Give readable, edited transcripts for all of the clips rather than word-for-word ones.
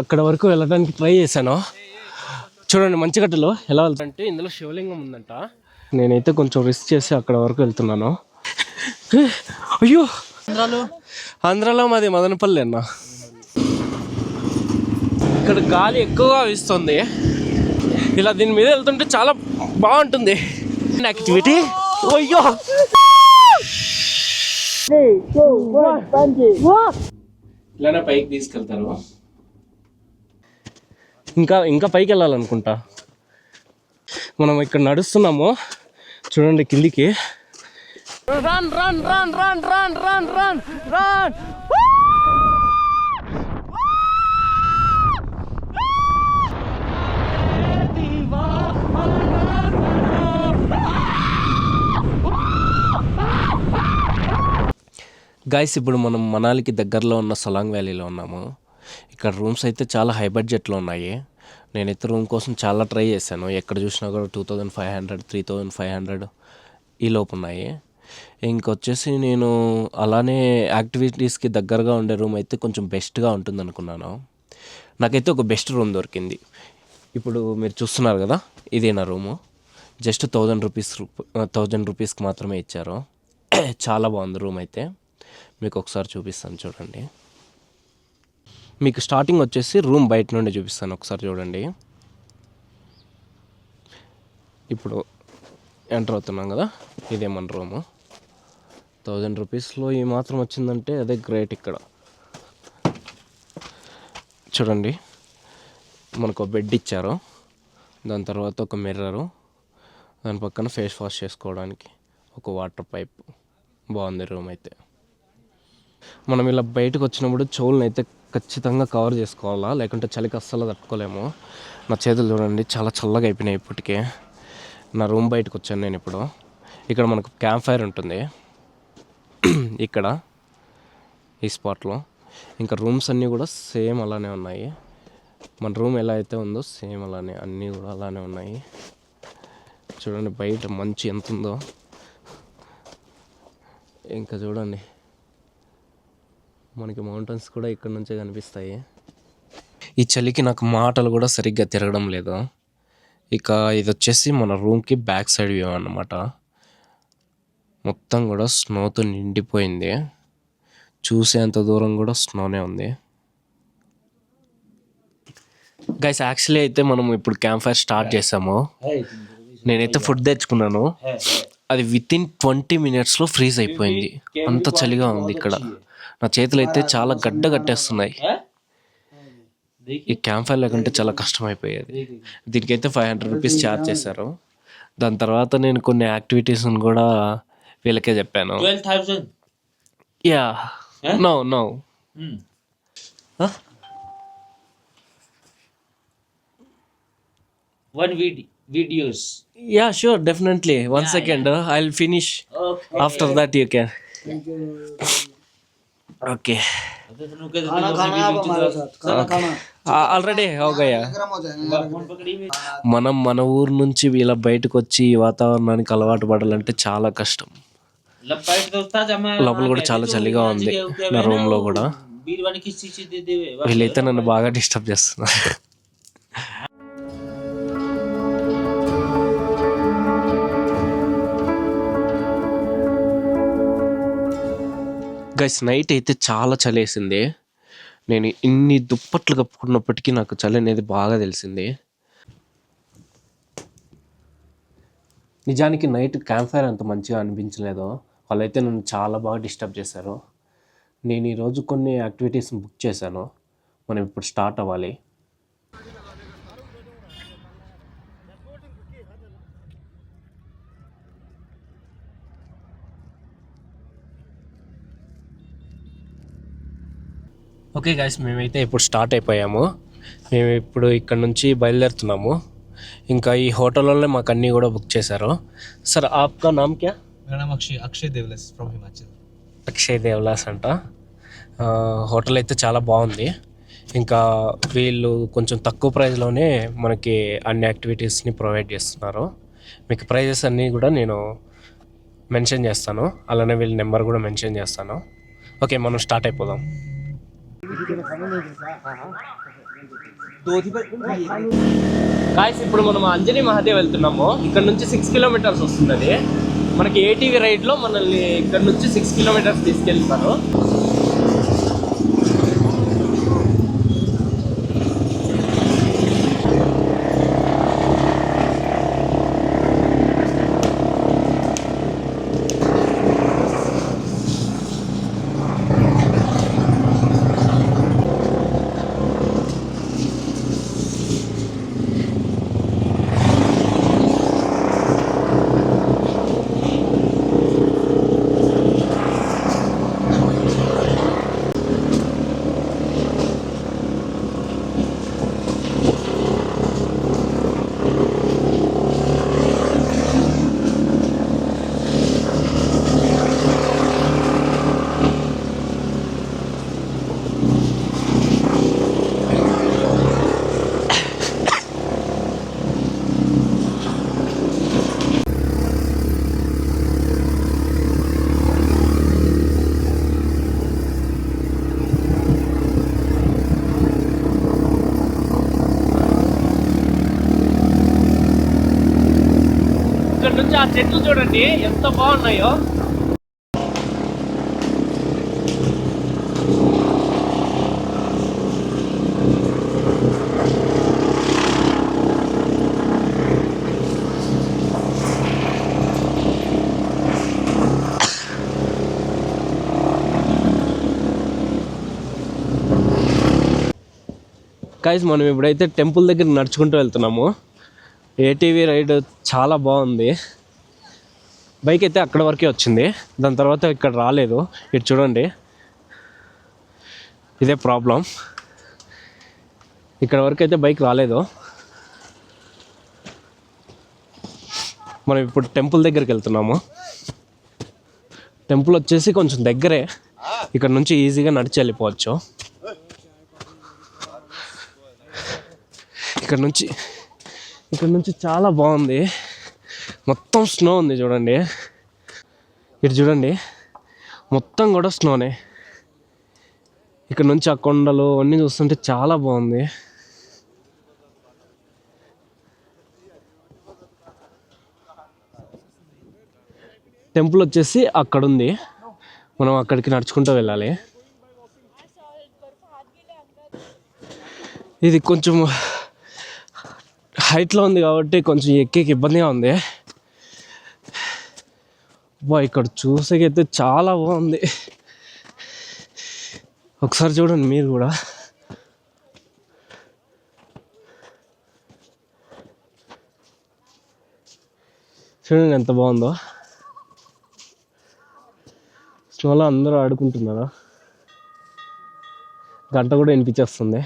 అక్కడ వరకు వెళ్ళడానికి ట్రై చేశాను. చూడండి మంచిగడ్డలో ఎలా వెళ్తాంటే ఇందులో శివలింగం ఉందంట. నేనైతే కొంచెం రిస్క్ చేసి అక్కడ వరకు వెళ్తున్నాను. అయ్యో ఆంధ్రాలో మాది మదనపల్లి అన్న. ఇక్కడ గాలి ఎక్కువగా వీస్తుంది. ఇలా దీని మీద వెళ్తుంటే చాలా బాగుంటుంది యాక్టివిటీ. అయ్యో ఇలానే పైకి తీసుకెళ్తారు. ఇంకా పైకి వెళ్ళాలనుకుంటా. మనం ఇక్కడ నడుస్తున్నాము చూడండి కిందికి. Run run run run run run run run. Guys ఇప్పుడు మనం మనాలికి దగ్గరలో ఉన్న సొలాంగ్ వ్యాలీలో ఉన్నాము. ఇక్కడ రూమ్స్ అయితే చాలా హై బడ్జెట్లో ఉన్నాయి. నేనైతే రూమ్ కోసం చాలా ట్రై చేశాను. ఎక్కడ చూసినా కూడా 2500 3500 ఈ లోపు ఉన్నాయి. ఇంకొచ్చేసి నేను అలానే యాక్టివిటీస్కి దగ్గరగా ఉండే రూమ్ అయితే కొంచెం బెస్ట్గా ఉంటుంది అనుకున్నాను. నాకైతే ఒక బెస్ట్ రూమ్ దొరికింది. ఇప్పుడు మీరు చూస్తున్నారు కదా, ఇదే నా రూము. జస్ట్ 1000 రూపీస్కి మాత్రమే ఇచ్చారు. చాలా బాగుంది రూమ్ అయితే. మీకు ఒకసారి చూపిస్తాను చూడండి. మీకు స్టార్టింగ్ వచ్చేసి రూమ్ బయట నుండి చూపిస్తాను, ఒకసారి చూడండి. ఇప్పుడు ఎంటర్ అవుతున్నాం కదా, ఇదే మన రూము. 1000 రూపీస్లో ఈ మాత్రం వచ్చిందంటే అదే గ్రేట్. ఇక్కడ చూడండి, మనకు ఒక బెడ్ ఇచ్చారు, దాని తర్వాత ఒక మిర్రరు, దాని పక్కన ఫేస్ వాష్ చేసుకోవడానికి ఒక వాటర్ పైప్. బాగుంది రూమ్ అయితే. మనం ఇలా బయటకు వచ్చినప్పుడు చెవులను అయితే ఖచ్చితంగా కవర్ చేసుకోవాలా, లేకుంటే చలికి అస్సలు తట్టుకోలేము. నా చేతులు చూడండి చాలా చల్లగా అయిపోయినాయి ఇప్పటికే. నా రూమ్ బయటకు వచ్చాను నేను ఇప్పుడు. ఇక్కడ మనకు క్యాంప్ ఫైర్ ఉంటుంది ఇక్కడ ఈ స్పాట్లో. ఇంకా రూమ్స్ అన్నీ కూడా సేమ్ అలానే ఉన్నాయి. మన రూమ్ ఎలా అయితే ఉందో సేమ్ అలానే అన్నీ కూడా అలానే ఉన్నాయి. చూడండి బయట మంచు ఎంత ఉందో. ఇంకా చూడండి మనకి మౌంటైన్స్ కూడా ఇక్కడ నుంచే కనిపిస్తాయి. ఈ చలికి నాకు మాటలు కూడా సరిగ్గా తిరగడం లేదు. ఇక ఇది వచ్చేసి మన రూమ్కి బ్యాక్ సైడ్ వ్యూ అన్నమాట. మొత్తం కూడా స్నోతో నిండిపోయింది. చూసేంత దూరం కూడా స్నోనే ఉంది. గైస్ యాక్చువల్లీ అయితే మనం ఇప్పుడు క్యాంప్ ఫైర్ స్టార్ట్ చేసాము. నేనైతే ఫుడ్ తెచ్చుకున్నాను. అది వితిన్ 20 minutesలో ఫ్రీజ్ అయిపోయింది. అంత చలిగా ఉంది ఇక్కడ. నా చేతులు అయితే చాలా గడ్డగట్టేస్తున్నాయి. ఈ క్యాంప్ ఫైర్ లేకుంటే చాలా కష్టం అయిపోయేది. దీనికైతే 500 రూపీస్ ఛార్జ్ చేశారు. దాని తర్వాత నేను కొన్ని యాక్టివిటీస్ని కూడా వీళ్ళకే చెప్పాను. 12,000. Yeah no One videos. Yeah, sure, definitely. One second, I'll finish. Okay. After that you can. Okay. Already हो गया. మనం మన ఊరు నుంచి ఇలా బయటకు వచ్చి ఈ వాతావరణానికి అలవాటు పడాలంటే చాలా కష్టం. లోపల కూడా చాలా చలిగా ఉంది నా రూమ్లో కూడా. వీళ్ళైతే నన్ను బాగా డిస్టర్బ్ చేస్తున్నారు. గైస్ నైట్ అయితే చాలా చలేసింది. నేను ఇన్ని దుప్పట్లు కప్పుకున్నప్పటికీ నాకు చలి అనేది బాగా తెలిసింది. నిజానికి నైట్ క్యాంప్ ఫైర్ అంత మంచిగా అనిపించలేదు. వాళ్ళైతే నన్ను చాలా బాగా డిస్టర్బ్ చేశారు. నేను ఈరోజు కొన్ని యాక్టివిటీస్ని బుక్ చేశాను. మనం ఇప్పుడు స్టార్ట్ అవ్వాలి. ఓకే గైస్, మేమైతే ఇప్పుడు స్టార్ట్ అయిపోయాము. మేము ఇప్పుడు ఇక్కడ నుంచి బయలుదేరుతున్నాము. ఇంకా ఈ హోటల్లోనే మాకు అన్నీ కూడా బుక్ చేశారు. సార్ ఆప్కా నామ్ క్యా? मेरा नाम अक्षय देवलास फ्रॉम हिमाचल. అక్షయ్ దేవలాస్ అంట. హోటల్ అయితే చాలా బాగుంది. ఇంకా వీళ్ళు కొంచెం తక్కువ ప్రైస్లోనే మనకి అన్ని యాక్టివిటీస్ని ప్రొవైడ్ చేస్తున్నారు. మీకు ప్రైజెస్ అన్నీ కూడా నేను మెన్షన్ చేస్తాను, అలానే వీళ్ళ నెంబర్ కూడా మెన్షన్ చేస్తాను. ఓకే, మనం స్టార్ట్ అయిపోదాం. గాయ్స్ ఇప్పుడు మనం అంజనీ మహాదేవ్ వెళ్తున్నాము. ఇక్కడ నుంచి 6 కిలోమీటర్స్ వస్తుంది. అది మనకి ఏటీవీ రైడ్లో మనల్ని ఇక్కడ నుంచి 6 కిలోమీటర్స్ తీసుకెళ్తారు. ఇక్కడ నుంచి ఆ చెట్లు చూడండి ఎంత బాగున్నాయో. గైస్ మనం ఇప్పుడైతే టెంపుల్ దగ్గర నడుచుకుంటూ వెళ్తున్నాము. ఏటీవీ రైడ్ చాలా బాగుంది. బైక్ అయితే అక్కడ వరకే వచ్చింది, దాని తర్వాత ఇక్కడ రాలేదు. ఇటు చూడండి, ఇదే ప్రాబ్లం. ఇక్కడ వరకు అయితే బైక్ రాలేదు. మనం ఇప్పుడు టెంపుల్ దగ్గరికి వెళ్తున్నాము. టెంపుల్ వచ్చేసి కొంచెం దగ్గరే, ఇక్కడ నుంచి ఈజీగా నడిచి వెళ్ళిపోవచ్చు. ఇక్కడ నుంచి చాలా బాగుంది. మొత్తం స్నో ఉంది చూడండి. ఇటు చూడండి, మొత్తం కూడా స్నోనే. ఇక్కడ నుంచి ఆ కొండలు అన్నీ చూస్తుంటే చాలా బాగుంది. టెంపుల్ వచ్చేసి అక్కడ ఉంది, మనం అక్కడికి నడుచుకుంటూ వెళ్ళాలి. ఇది కొంచెం హైట్లో ఉంది కాబట్టి కొంచెం ఎక్కేకి ఇబ్బందిగా ఉంది. ఇక్కడ చూసేకైతే చాలా బాగుంది. ఒకసారి చూడండి మీరు కూడా. చూడండి ఎంత బాగుందో. స్నోలో అందరూ ఆడుకుంటున్నారు. గంట కూడా వినిపించేస్తుంది.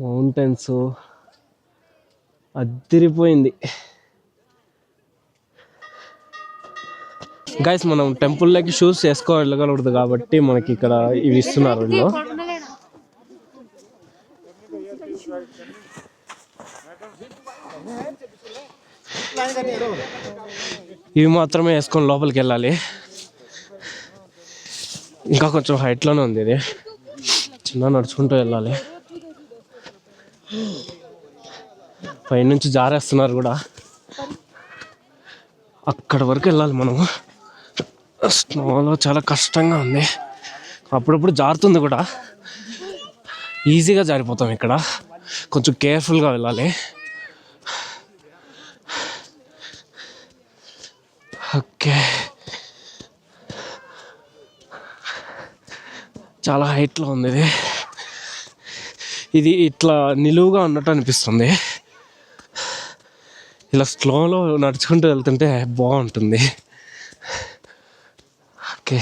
మౌంటైన్స్ అదిరిపోయింది. గైస్ మనం టెంపుల్లోకి షూస్ వేసుకో వెళ్ళగలకూడదు కాబట్టి మనకి ఇక్కడ ఇవి ఇస్తున్నారు వీళ్ళు. ఇవి మాత్రమే వేసుకొని లోపలికి వెళ్ళాలి. ఇంకా కొంచెం హైట్లోనే ఉంది, ఇది చిన్న నడుచుకుంటూ వెళ్ళాలి. పైనుంచి జారేస్తున్నారు కూడా, అక్కడ వరకు వెళ్ళాలి మనము. స్నోలో చాలా కష్టంగా ఉంది, అప్పుడప్పుడు జారుతుంది కూడా. ఈజీగా జారిపోతాం ఇక్కడ, కొంచెం కేర్ఫుల్గా వెళ్ళాలి. ఓకే, చాలా హైట్లో ఉంది ఇది. ఇది ఇట్లా నిలువుగా ఉన్నట్టు అనిపిస్తుంది. ఇలా స్లోలో నడుచుకుంటూ వెళ్తుంటే బాగుంటుంది. ఓకే,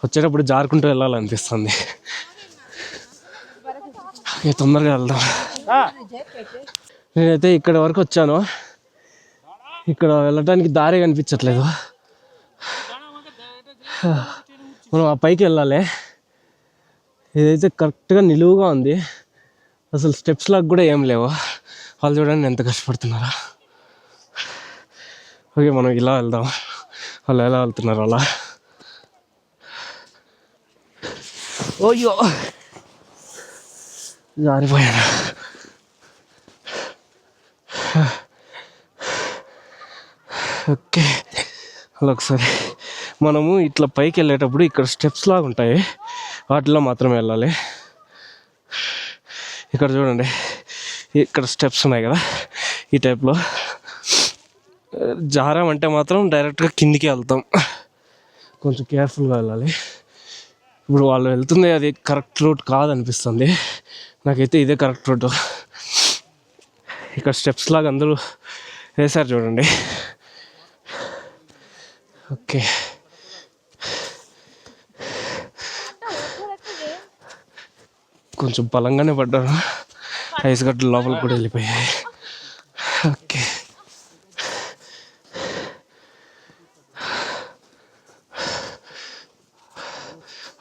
వచ్చేటప్పుడు జారుకుంటూ వెళ్ళాలనిపిస్తుంది. ఓకే, తొందరగా వెళ్దాం. నేనైతే ఇక్కడ వరకు వచ్చాను, ఇక్కడ వెళ్ళటానికి దారి కనిపించట్లేదు. మనం ఆ పైకి వెళ్ళాలి. ఇదైతే కరెక్ట్గా నిలువుగా ఉంది, అసలు స్టెప్స్ లాగా కూడా ఏం లేవు. వాళ్ళు చూడండి ఎంత కష్టపడుతున్నారా. ఓకే, మనం ఇలా వెళ్దాం. వాళ్ళు ఎలా వెళ్తున్నారు అలా. ఓయ్యో, జారిపోయాను. ఓకే, అలా ఒకసారి మనము ఇట్లా పైకి వెళ్ళేటప్పుడు ఇక్కడ స్టెప్స్ లాగా ఉంటాయి, వాటిలో మాత్రమే వెళ్ళాలి. ఇక్కడ చూడండి, ఇక్కడ స్టెప్స్ ఉన్నాయి కదా, ఈ టైప్లో జారామంటే మాత్రం డైరెక్ట్గా కిందికి వెళ్తాం. కొంచెం కేర్ఫుల్గా వెళ్ళాలి. ఇప్పుడు వాళ్ళు వెళ్తుంది అది కరెక్ట్ రూట్ కాదనిపిస్తుంది, నాకైతే ఇదే కరెక్ట్ రూట్. ఇక్కడ స్టెప్స్ లాగా అందరూ వేశారు చూడండి. ఓకే, కొంచెం బలంగానే పడ్డాను, ఐస్ గడ్డలు లోపలికి కూడా వెళ్ళిపోయాయి. ఓకే,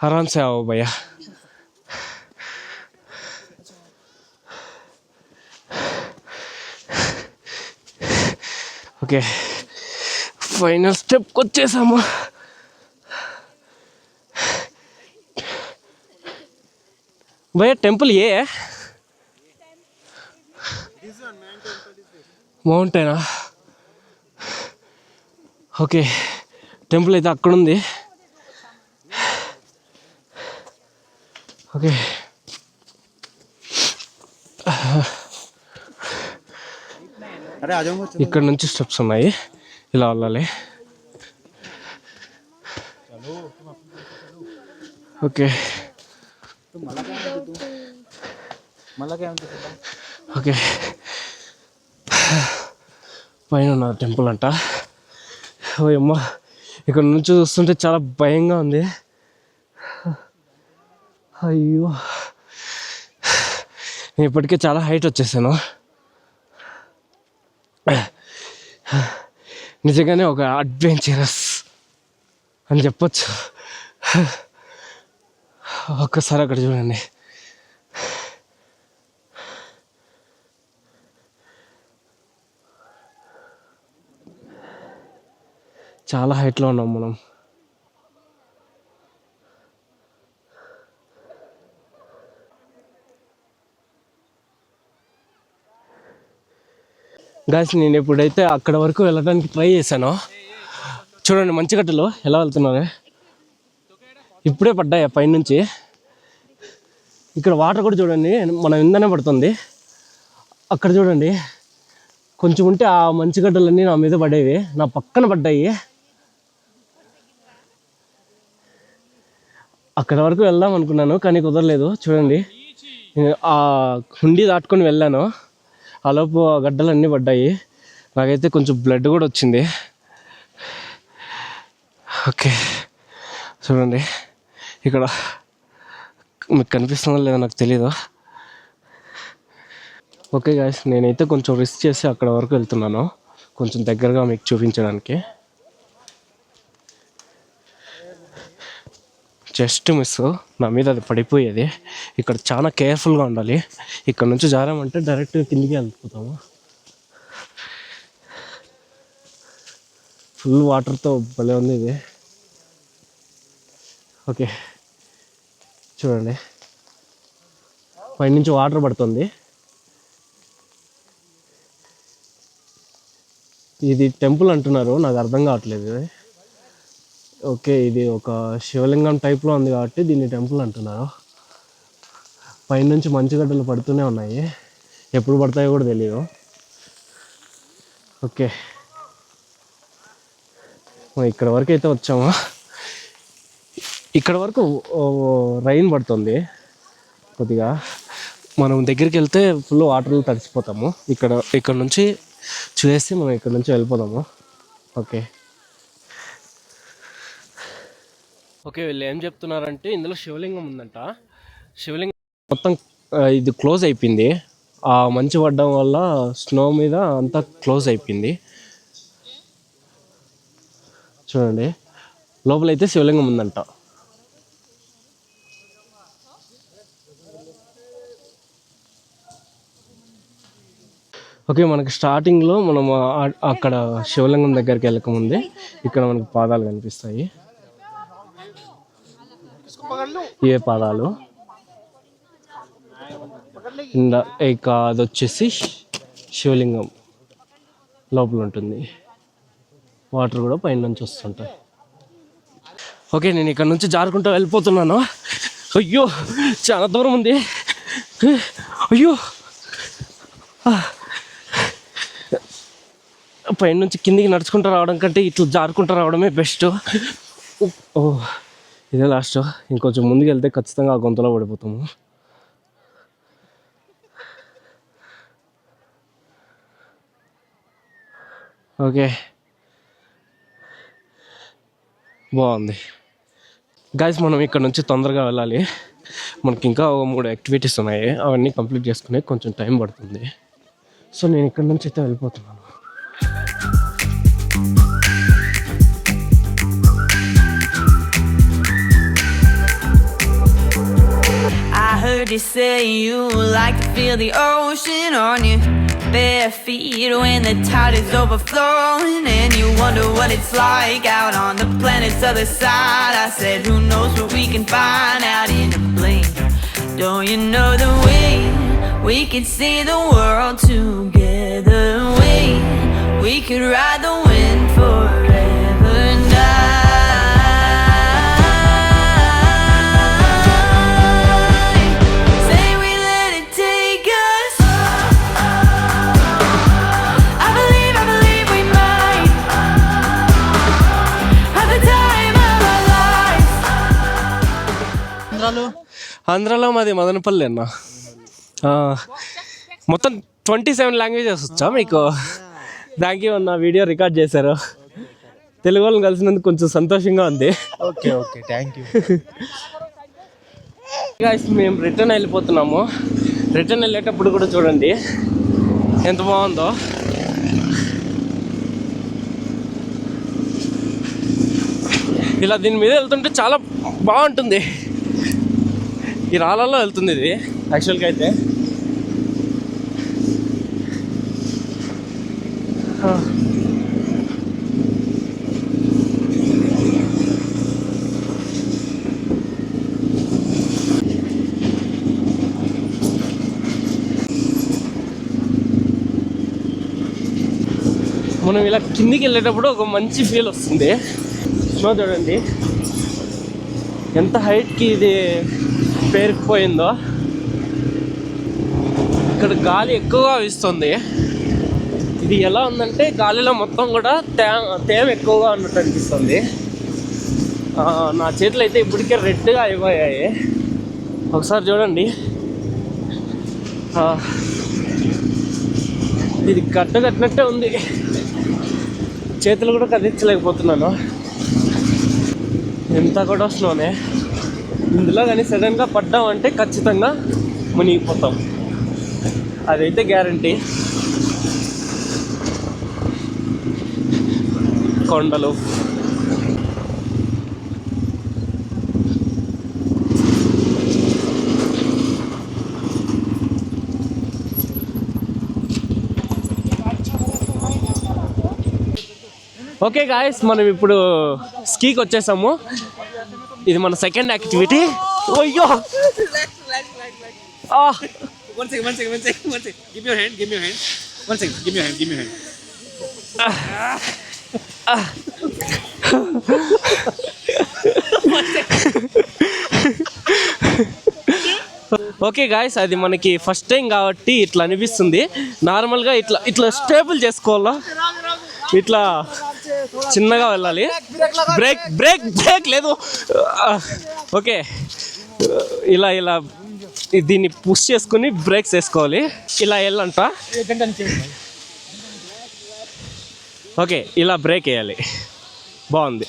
आराम से आओ भैया. ఓకే, ఫైనల్ స్టెప్కి వచ్చేసాము. भैया टेंपल ये है, మౌంటైనా? ఓకే, టెంపుల్ అయితే అక్కడ ఉంది. ఓకే, ఇక్కడ నుంచి స్టెప్స్ ఉన్నాయి, ఇలా వెళ్ళాలి. ఓకే ఓకే, పైన ఉన్న టెంపుల్ అంట. ఓయమ్మ, ఇక్కడ నుంచి చూస్తుంటే చాలా భయంగా ఉంది. అయ్యో, నేను ఇప్పటికే చాలా హైట్ వచ్చేసాను. నిజంగానే ఒక అడ్వెంచరస్ అని చెప్పొచ్చు. ఒక్కసారి అక్కడ చూడండి, చాలా హైట్లో ఉన్నాం మనం. గాయస్, నేను ఎప్పుడైతే అక్కడ వరకు వెళ్ళడానికి ట్రై చేశానో చూడండి, మంచుగడ్డలు ఎలా వెళ్తున్నారు, ఇప్పుడే పడ్డాయి పైనుంచి. ఇక్కడ వాటర్ కూడా చూడండి, మనం ఇందనే పడుతుంది. అక్కడ చూడండి, కొంచెం ఉంటే ఆ మంచుగడ్డలన్నీ నా మీద పడేవి, నా పక్కన పడ్డాయి. అక్కడ వరకు వెళ్దాం అనుకున్నాను కానీ కుదరలేదు. చూడండి, ఆ హుండీ దాటుకొని వెళ్ళాను, ఆలోపు ఆ గడ్డలన్నీ పడ్డాయి. నాకైతే కొంచెం బ్లడ్ కూడా వచ్చింది. ఓకే, చూడండి ఇక్కడ మీకు కనిపిస్తుందో లేదో నాకు తెలీదు. ఓకే గాయస్, నేనైతే కొంచెం రిస్క్ చేసి అక్కడ వరకు వెళ్తున్నాను, కొంచెం దగ్గరగా మీకు చూపించడానికి. జస్ట్ మిస్, నా మీద అది పడిపోయేది. ఇక్కడ చాలా కేర్ఫుల్గా ఉండాలి. ఇక్కడ నుంచి జారామంటే డైరెక్ట్గా కిందికి వెళ్ళిపోతాము. ఫుల్ వాటర్తో భలే ఉంది ఇది. ఓకే, చూడండి, పైనుంచి వాటర్ పడుతుంది. ఇది టెంపుల్ అంటున్నారు, నాకు అర్థం కావట్లేదు. ఓకే, ఇది ఒక శివలింగం టైప్లో ఉంది కాబట్టి దీన్ని టెంపుల్ అంటున్నారు. పైనుంచి మంచుగడ్డలు పడుతూనే ఉన్నాయి, ఎప్పుడు పడతాయో కూడా తెలియదు. ఓకే, ఇక్కడ వరకు అయితే వచ్చాము. ఇక్కడ వరకు రైన్ పడుతుంది కొద్దిగా, మనం దగ్గరికి వెళ్తే ఫుల్ వాటర్లో తడిసిపోతాము. ఇక్కడ నుంచి చూసి మనం ఇక్కడ నుంచి వెళ్ళిపోదాము. ఓకే ఓకే, వీళ్ళు ఏం చెప్తున్నారంటే ఇందులో శివలింగం ఉందంట. శివలింగం మొత్తం ఇది క్లోజ్ అయిపోయింది, ఆ మంచు పడడం వల్ల స్నో మీద అంతా క్లోజ్ అయిపోయింది. చూడండి, లోపలైతే శివలింగం ఉందంట. ఓకే, మనకి స్టార్టింగ్లో మనం అక్కడ శివలింగం దగ్గరికి వెళ్ళకముందే ఇక్కడ మనకు పాదాలు కనిపిస్తాయి. ఇవే పాదాలు. ఇక అది వచ్చేసి శివలింగం లోపల ఉంటుంది. వాటర్ కూడా పైన నుంచి వస్తుంటాయి. ఓకే, నేను ఇక్కడ నుంచి జారుకుంటూ వెళ్ళిపోతున్నాను. అయ్యో చాలా దూరం ఉంది. అయ్యో పైన నుంచి కిందికి నడుచుకుంటూ రావడం కంటే ఇట్లా జారుకుంటూ రావడమే బెస్ట్. ఓ ఇదే లాస్ట్. ఇంకొంచెం ముందుకు వెళ్తే ఖచ్చితంగా ఆ గొంతులో పడిపోతాము. ఓకే బాగుంది గైస్. మనం ఇక్కడ నుంచి తొందరగా వెళ్ళాలి. మనకి ఇంకా 3 యాక్టివిటీస్ ఉన్నాయి. అవన్నీ కంప్లీట్ చేసుకునే కొంచెం టైం పడుతుంది. సో నేను ఇక్కడ నుంచి అయితే వెళ్ళిపోతున్నాను. I heard you say you like to feel the ocean on your bare feet when the tide is overflowing, and you wonder what it's like out on the planet's other side. I said, who knows what we can find out in a blink. Don't you know the way we could see the world together? We could ride the wind forever and ఆంధ్రాలో మాది మదనపల్లి అన్న. మొత్తం 27 languages వచ్చా మీకు? Thank you అన్న, video record చేశారు. తెలుగు వాళ్ళని కలిసినందుకు కొంచెం సంతోషంగా ఉంది. Okay okay thank you. Guys మేము రిటర్న్ వెళ్ళిపోతున్నాము. రిటర్న్ వెళ్ళేటప్పుడు కూడా చూడండి ఎంత బాగుందో. ఇలా దీని మీద వెళ్తుంటే చాలా బాగుంటుంది. ఈ రాళ్ళలో వెళ్తుంది ఇది యాక్చువల్గా అయితే. మనం ఇలా కిందికి వెళ్ళేటప్పుడు ఒక మంచి ఫీల్ వస్తుంది. స్నో చూడండి ఎంత హైట్కి ఇది పేరుకుపోయిందో. ఇక్కడ గాలి ఎక్కువగా వీస్తుంది. ఇది ఎలా ఉందంటే గాలిలో మొత్తం కూడా తేమ ఎక్కువగా ఉన్నట్టు అనిపిస్తుంది. నా చేతులు అయితే ఇప్పటికే రెడ్గా అయిపోయాయి. ఒకసారి చూడండి, ఇది కట్టినట్టే ఉంది. చేతులు కూడా కదిలించలేకపోతున్నాను. ఎంత కూడా స్నోనే. ఇందులో కానీ సడన్గా పడ్డామంటే ఖచ్చితంగా మునిగిపోతాం, అదైతే గ్యారంటీ. కొండలు ఓకే గాయస్, మనం ఇప్పుడు స్కీకి వచ్చేసాము. ఇది మన సెకండ్ యాక్టివిటీ. అయ్యో One second. Give me your hand. One second. Give me your hand. Okay guys, అది మనకి ఫస్ట్ టైం కాబట్టి ఇట్లా అనిపిస్తుంది. నార్మల్గా ఇట్లా స్టేబుల్ చేసుకోవాలా, ఇట్లా చిన్నగా వెళ్ళాలి. బ్రేక్ లేదు. ఓకే, ఇలా దీన్ని పుష్ చేసుకుని బ్రేక్స్ వేసుకోవాలి. ఇలా వెళ్ళంట. ఓకే, ఇలా బ్రేక్ వేయాలి. బాగుంది.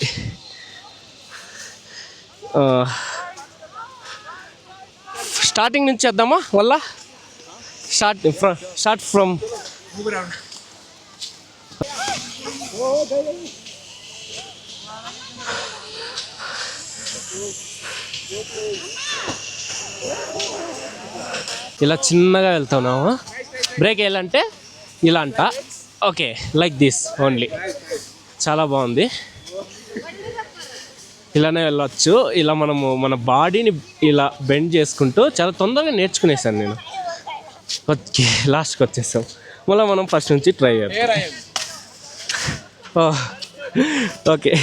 స్టార్టింగ్ నుంచి చేద్దామా? వల్ల స్టార్ట్ ఫ్రమ్ ఇలా చిన్నగా వెళ్తున్నాము. బ్రేక్ వేయాలంటే ఇలా అంట. Okay, like this only. చాలా బాగుంది. ఇలానే వెళ్ళొచ్చు. ఇలా మనము మన బాడీని ఇలా బెండ్ చేసుకుంటూ చాలా తొందరగా నేర్చుకునేసాను నేను. ఓకే లాస్ట్కి వచ్చేసాం. మళ్ళీ మనం ఫస్ట్ నుంచి ట్రై చేద్దాం. ఓకే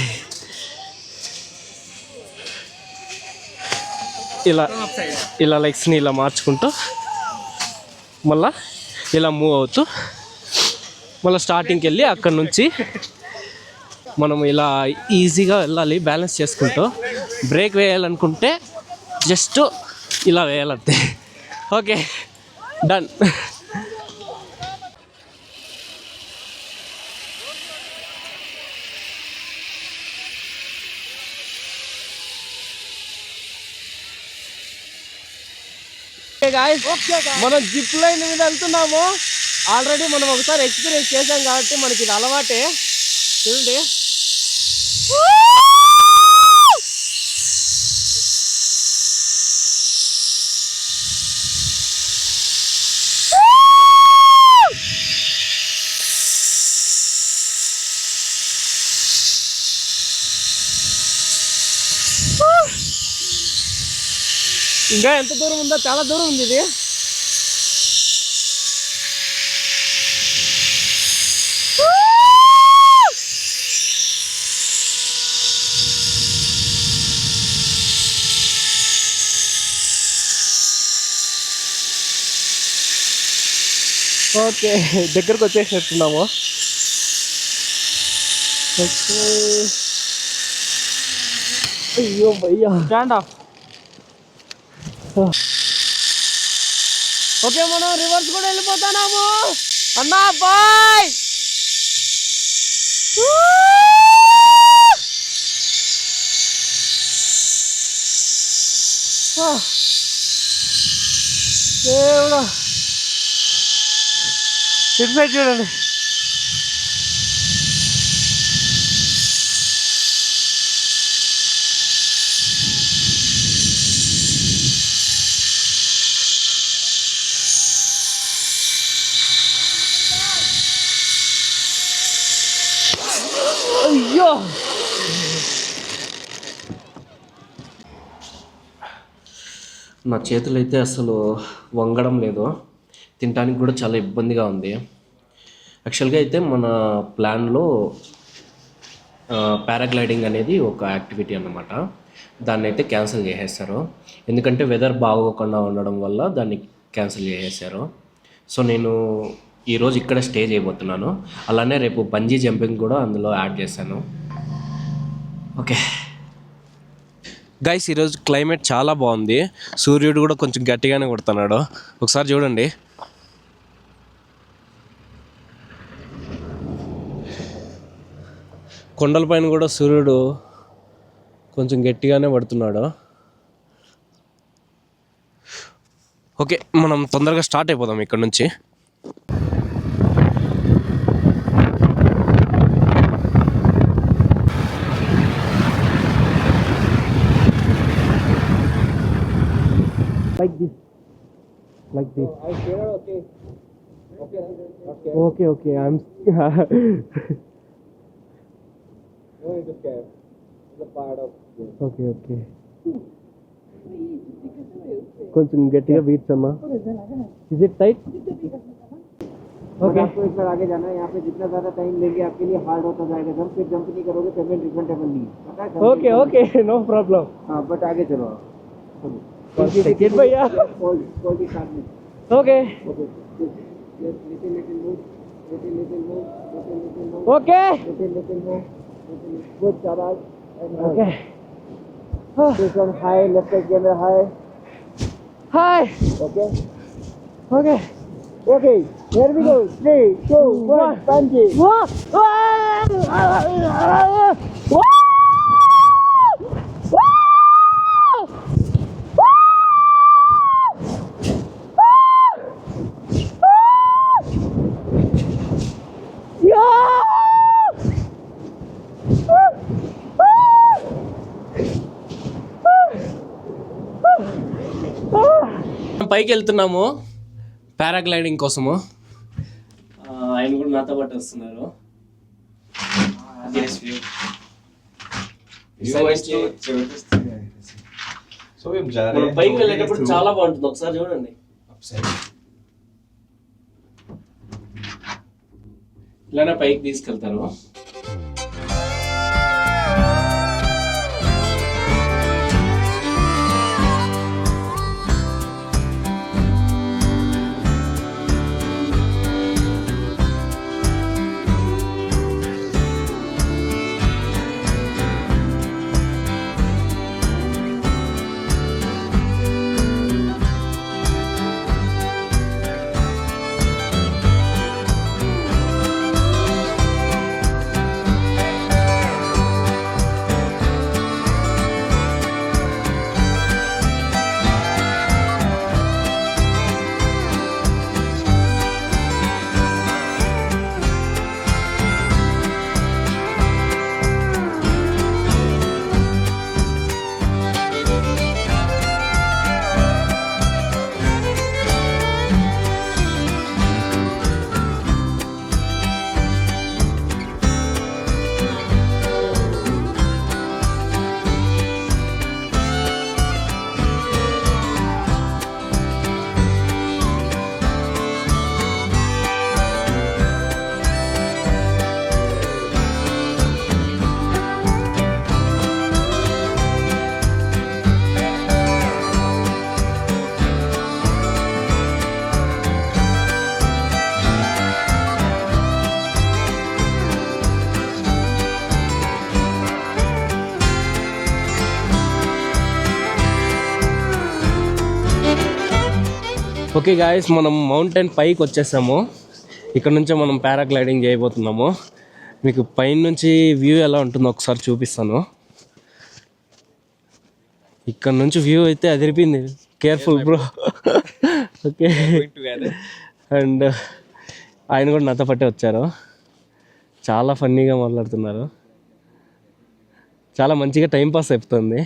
ఇలా లెగ్స్ని ఇలా మార్చుకుంటూ మళ్ళా ఇలా మూవ్ అవుతూ మళ్ళీ స్టార్టింగ్కి వెళ్ళి అక్కడ నుంచి మనం ఇలా ఈజీగా వెళ్ళాలి బ్యాలెన్స్ చేసుకుంటూ. బ్రేక్ వేయాలనుకుంటే జస్ట్ ఇలా వేయాలంతే. Okay done. మనం జిప్ లైన్ మీద వెళ్తున్నాము. ఆల్రెడీ మనం ఒకసారి ఎక్స్పీరియన్స్ చేసాం కాబట్టి మనకి ఇది అలవాటే. చూడండి ఇంకా ఎంత దూరం ఉందో, చాలా దూరం ఉంది ఇది. ఓకే దగ్గరకు వచ్చేసినట్టున్నాము. అయ్యో భయ్యా స్టాండ్ ఆఫ్. ఓకే మనం రివర్స్ కూడా వెళ్ళిపోతున్నాము అన్నా. బాయ్. దేవుడా ఇటు సైడ్ చూడండి. అయ్యో నా చేతులు అయితే అసలు వంగడం లేదు. తినడానికి కూడా చాలా ఇబ్బందిగా ఉంది. యాక్చువల్గా అయితే మన ప్లాన్లో పారాగ్లైడింగ్ అనేది ఒక యాక్టివిటీ అన్నమాట. దాన్ని అయితే క్యాన్సిల్ చేసేస్తారు. ఎందుకంటే వెదర్ బాగోకుండా ఉండడం వల్ల దాన్ని క్యాన్సిల్ చేసేసారు. సో నేను ఈరోజు ఇక్కడ స్టే చేయబోతున్నాను. అలానే రేపు బంజీ జంపింగ్ కూడా అందులో యాడ్ చేశాను. ఓకే గైస్, ఈరోజు క్లైమేట్ చాలా బాగుంది. సూర్యుడు కూడా కొంచెం గట్టిగానే కొడుతున్నాడు. ఒకసారి చూడండి. కొండలపైన కూడా సూర్యుడు కొంచెం గట్టిగానే పడుతున్నాడు. ఓకే మనం తొందరగా స్టార్ట్ అయిపోదాం ఇక్కడ నుంచి. Like this. I sure okay. Okay. I'm. No need to scare. It's a part of. Okay. కొంచెం గట్టిగా బీట్స్ అమ్మా. Is it tight? Okay. आपको एक बार आगे जाना है. यहाँ पे जितना ज़्यादा टाइम लेंगे आपके लिए हार्ड होता जाएगा. जब फिर जंप नहीं करोगे पेमेंट रिफंडेबल नहीं. Okay. No problem. हाँ बट आगे चलो. Ticket भैया. Okay. Okay. Good Saraj. Okay. This one high, left side camera high. Hi. Okay. Here we go. 3, 2, 1. Bungee. పైకి వెళ్తున్నాము పారాగ్లైడింగ్ కోసము. ఆయన కూడా నాతో పాటు వస్తున్నారు. పైకి వెళ్ళేటప్పుడు చాలా బాగుంటుంది. ఒకసారి చూడండి. ఇలానే పైకి తీసుకెళ్తారు. ఓకే గాయస్, మనం మౌంటైన్ పైకి వచ్చేసాము. ఇక్కడ నుంచే మనం పారాగ్లైడింగ్ చేయబోతున్నాము. మీకు పైన నుంచి వ్యూ ఎలా ఉంటుందో ఒకసారి చూపిస్తాను. ఇక్కడ నుంచి వ్యూ అయితే అదిరిపోయింది. Careful bro. ఓకే, అండ్ ఆయన కూడా నాతో పట్టే వచ్చారు. చాలా ఫన్నీగా మాట్లాడుతున్నారు. చాలా మంచిగా టైంపాస్ అయిపోతుంది.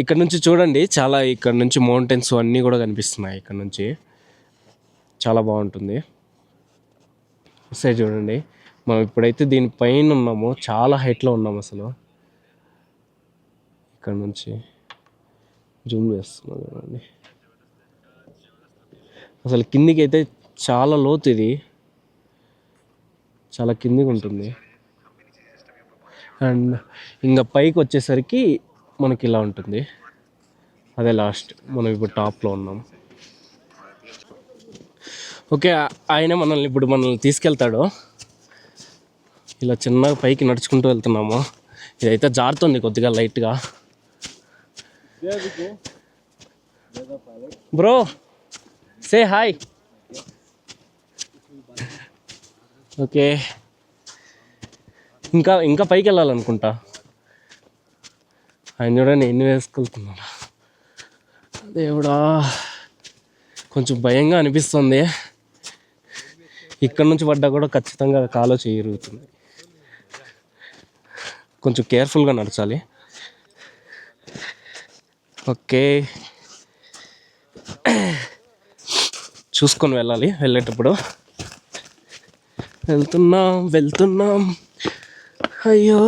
ఇక్కడ నుంచి చూడండి, చాలా ఇక్కడ నుంచి మౌంటైన్స్ అన్నీ కూడా కనిపిస్తున్నాయి. ఇక్కడ నుంచి చాలా బాగుంటుంది. సరే చూడండి, మనం ఇప్పుడైతే దీనిపైన ఉన్నాము. చాలా హైట్లో ఉన్నాము. అసలు ఇక్కడ నుంచి జూమ్ చేస్తున్నాం చూడండి. అసలు కిందికి అయితే చాలా లోతు, ఇది చాలా కిందికి ఉంటుంది. అండ్ ఇంకా పైకి వచ్చేసరికి మనకి ఇలా ఉంటుంది. అదే లాస్ట్, మనం ఇప్పుడు టాప్లో ఉన్నాం. ఓకే, ఆయన మనల్ని తీసుకెళ్తాడు. ఇలా చిన్నగా పైకి నడుచుకుంటూ వెళ్తున్నాము. ఇదైతే జారుతుంది కొద్దిగా లైట్గా. Bro say hi. ఓకే, ఇంకా పైకి వెళ్ళాలనుకుంటా. ఆయన చూడండి ఎన్ని వేసుకెళ్తున్నాడు. దేవుడా, కొంచెం భయంగా అనిపిస్తుంది. ఇక్కడ నుంచి పడ్డా కూడా ఖచ్చితంగా కాలో చేయరుగుతుంది. కొంచెం కేర్ఫుల్గా నడచాలి. ఓకే, చూసుకొని వెళ్ళాలి. వెళ్ళేటప్పుడు వెళ్తున్నాం. అయ్యో,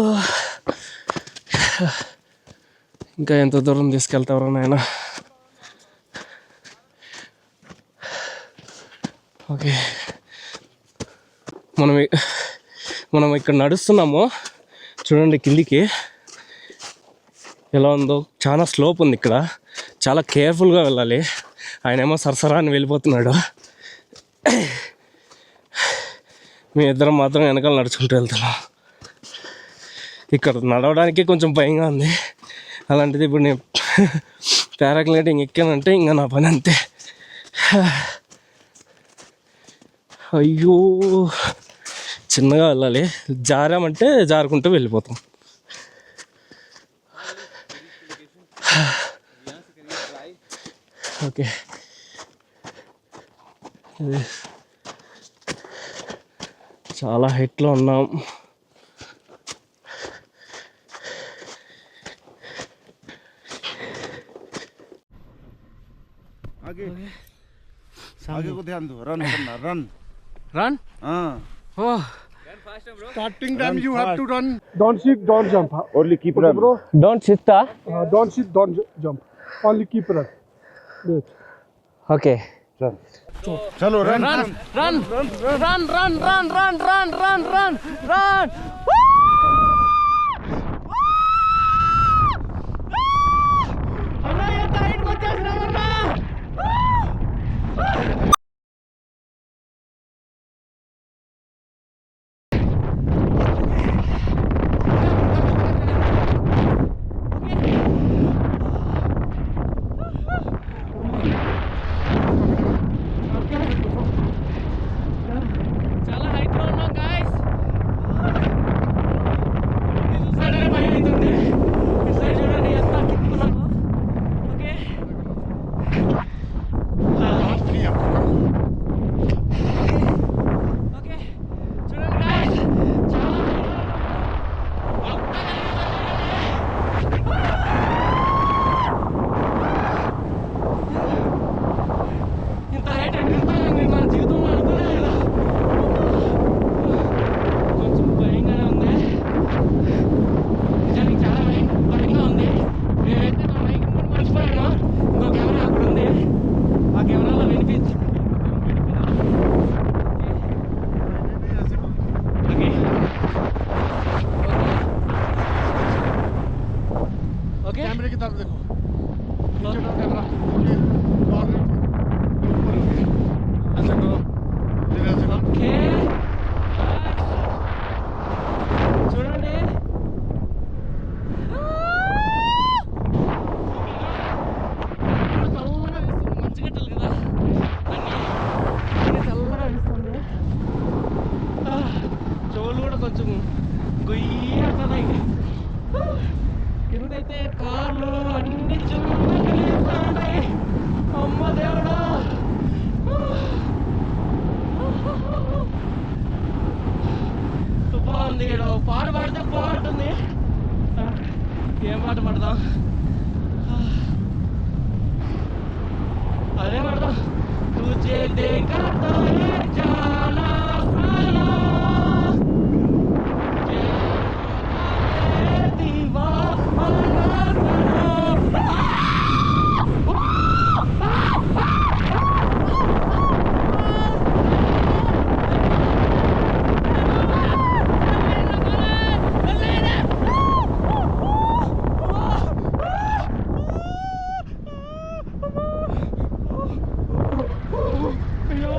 ఇంకా ఎంత దూరం తీసుకెళ్తారో నాయన. ఓకే, మనం ఇక్కడ నడుస్తున్నాము. చూడండి కిందికి ఎలా ఉందో. చాలా స్లోప్ ఉంది ఇక్కడ. చాలా కేర్ఫుల్గా వెళ్ళాలి. ఆయన ఏమో సరసరా అని వెళ్ళిపోతున్నాడు. మీ ఇద్దరం మాత్రం వెనకాల నడుచుకుంటూ వెళ్తున్నాం. ఇక్కడ నడవడానికి కొంచెం భయంగా ఉంది. అలాంటిది ఇప్పుడు నేను పారాగ్లైడింగ్ ఎక్కానంటే ఇంకా నా పని అంతే. అయ్యో, చిన్నగా వెళ్ళాలి. జారామంటే జారుకుంటూ వెళ్ళిపోతాం. ఓకే, చాలా హైట్లో ఉన్నాం. आगे को ध्यान दो. रन करना. Run? Oh. Starting time you have to run. Don't sit, don't jump. Only keep run. Bro, Don't sit. don't sit, don't jump. Only keep run. Wait. Okay. Run. चलो run run run run run run run run run run run చాలా height లో ఉన్నాం guys. చూసారా భయం అవుతుంది. Side చూడండి ఎంత కిక్కున్నాము. Okay okay చూడండి గాయ్స్ చాలా ఇంత హైట్ ఎక్కిస్తానని మన జీవితంలో అనుకునే లేదా. కొంచెం భయంగానే ఉంది, నిజానికి చాలా భయంగా ఉంది. నేనైతే నా మైక్ కూడా మర్చిపోయాను. ఇంకో కెమెరా అక్కడ ఉంది, ఆ కెమెరాలో వినిపించి ఓకే ఓకే कैमरे की तरफ देखो, नीचे का कैमरा ओके और ऐसे करो, फिर ऐसे करो. ఓకే చూడండి చల్లగా వేస్తుంది, మంచి గట్టలు కదా అన్నీ చల్లగా వేస్తుంది. చెవులు కూడా కొంచెం గొయ్యి అంటున్నాయి. కిందైతే కార్లు అన్ని చిన్నగా ఉంటాయి. అమ్మ దేవుడా, బాగుంది. పాట పాడితే బాగుంటుంది. ఏం పాట పాడదాం? అదే పాడదాం. तुझे देखा तो ये जाना साना, ये दीवाना साना. అయ్యో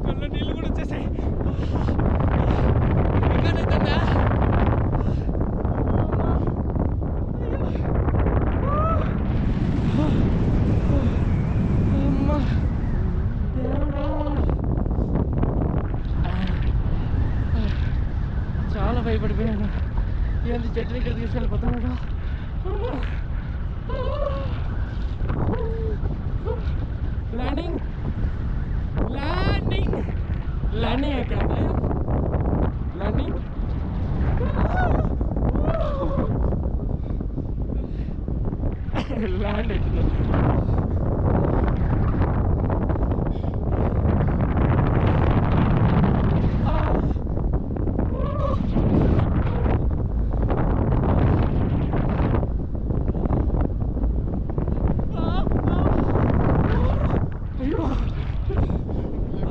కళ్ళ నీళ్ళు కూడా వచ్చేసాయి. ఇంకానే తిన్నా. అమ్మా దేవుడా, చాలా భయపడిపోయాను. ఏంది చెట్టు ఇక్కడ తీసుకెళ్ళిపోతున్నాడు. ల్యాండింగ్ ల్యాండింగ్ ల్యాండింగ్ ఎక్కడ ల్యాండింగ్ ల్యాండ్ అవుతుంది. అయ్యో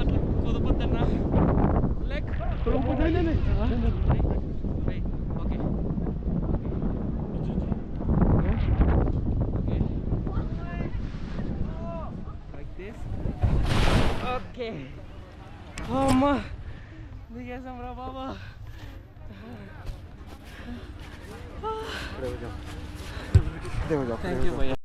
అట్లా కుదపద్దన్నా leg okay like this. Okay అమ్మా దిగేసాం రా బాబా. థ్యాంక్ యూ భయ్యా.